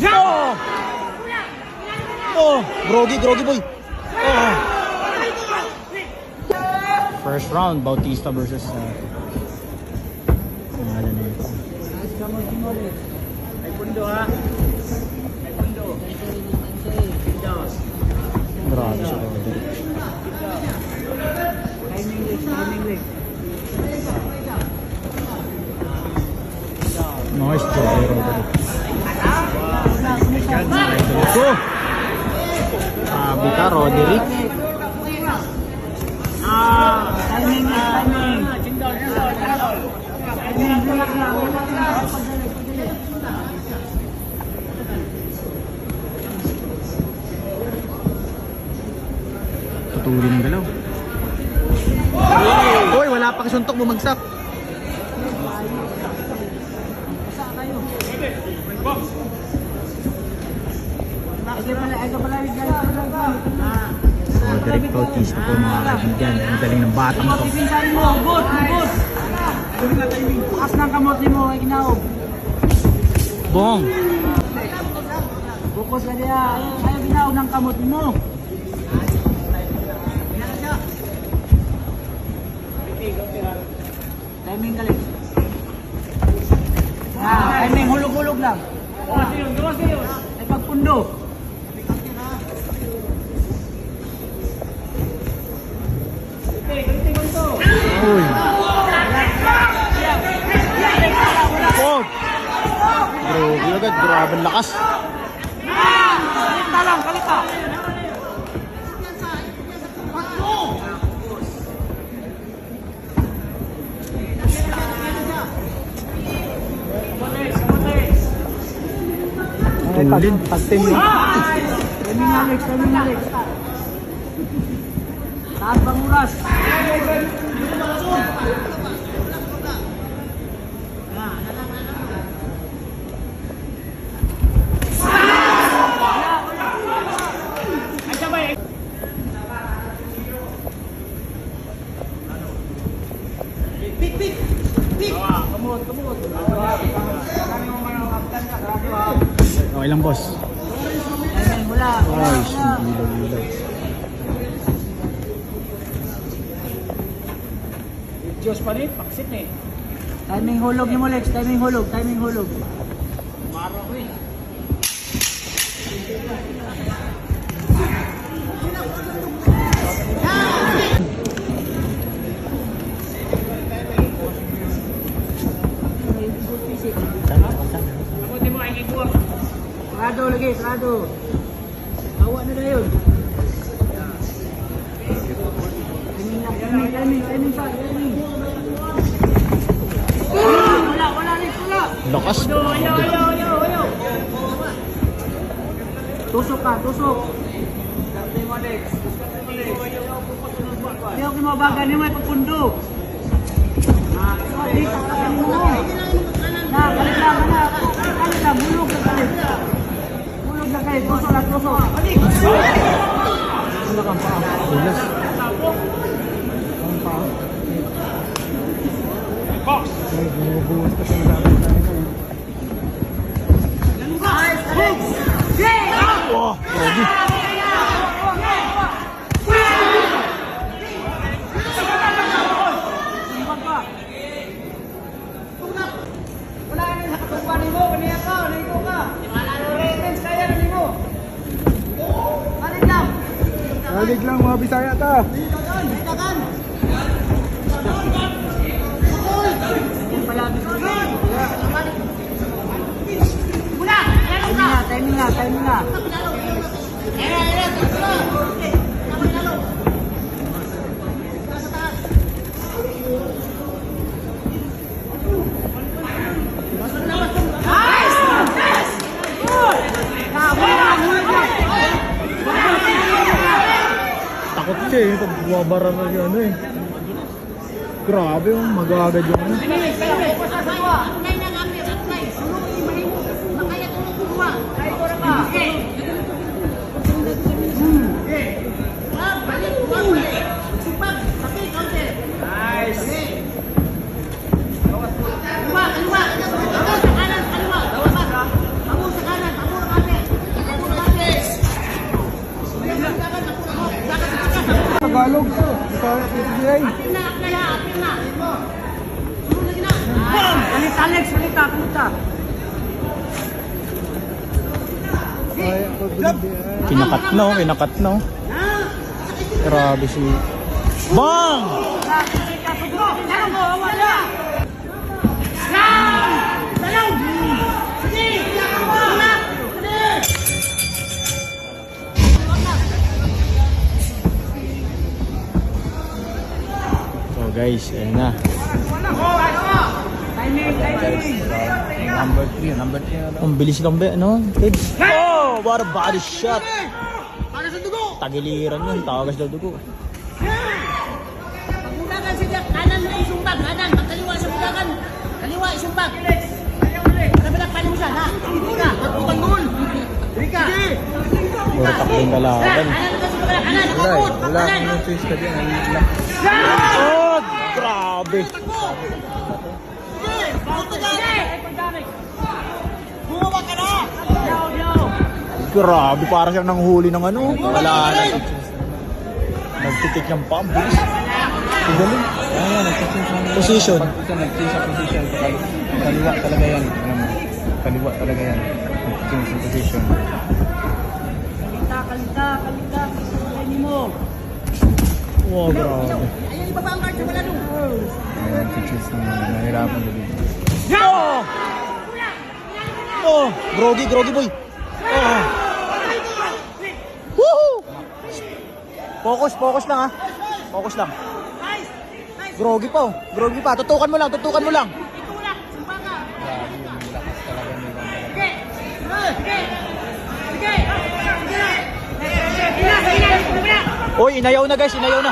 Oh! Oh! Groggy boy! Oh! First round, Bautista versus pangalan na ito. May pundo ha. May pundo. Grabe siya, Roderick. Timing. Nice job by Roderick. So, sabi ka, Roderick. Timing. Tutuloy ng galaw. Hoy, wala pa kasuntok, bumagsak. Roderick Bautista po mga kaibigan. Ang galing ng batang to. Bukas ng kamot mo, ay ginaog. Bong! Bukas ka niya, ay ginaog ng kamot mo. Timing galing. Timing, hulog-hulog lang. Gawas yun. Ay pagpundo. Uy! Oh! Grabe agad, grabe ang lakas. Kalita lang, kalita. Tulin. Timing Alex. Taas bang oras? Okay lang, boss. Wala. Ay, ilaw. Diyos pa rin, paksit eh. Timing hulog niyo mo, Lex. Timing hulog. Maro ko eh. Sarado. Bawa na yun. Timing pa. Wala. Lakas. Ayaw. Tusok ka. Ayaw ko mabagan niyo may pagpundo. Sorry, takakan mo. Balik lang. Bulog na kalit. Tusok. Wala kang paa. Ulas. Ang paa. Ay, bumubuwas pa siya dapat tayo. Oh, Rogi. Balik lang mga Bisaya ta. Timing na. Takot siya eh. Pag buwabara na siya ano eh. Grabe yung mag-agad yung ano. bagay. Kalit Alex, kalit ka. Kinakat no. Grabe si... Bang! So guys, ayan na. Number 3. Ang bilis lang ba, ano? Oh, what a body shot! Tagiliran yun, tawagas daw dugo. Budagan siya, kanan na isumbag, kanan, magkaliwa sa budagan. Kaliwa, isumbag. Nabalak pa mo siya, ha? Rika, magputang gol. Rika. Puro takbong kalaban. Kanan na kasi pala, kanan, nakaput. Kanan. Oh, grabe! Bumawa ka na! Grabe, parang siyang nanghuli ng ano. Wala na. Nagtitik ng pump. Bilis. Ang galing. Position. Ito nag-change sa position. Kaliwa talaga yan. Kaliwa talaga yan. Nag-change sa position. Kalita. Ini mo. Wow, grabe. Ayun, ibaba ang card sa wala doon. Ayan, nag-change na nahirapan dito. Oh! Oh! Groggy boy. Oh! Woohoo! Focus lang ha. Focus lang. Groggy pa. Tutukan mo lang. Ito lang, sumbaga. Sige. Oy, inayaw na guys, inayaw na.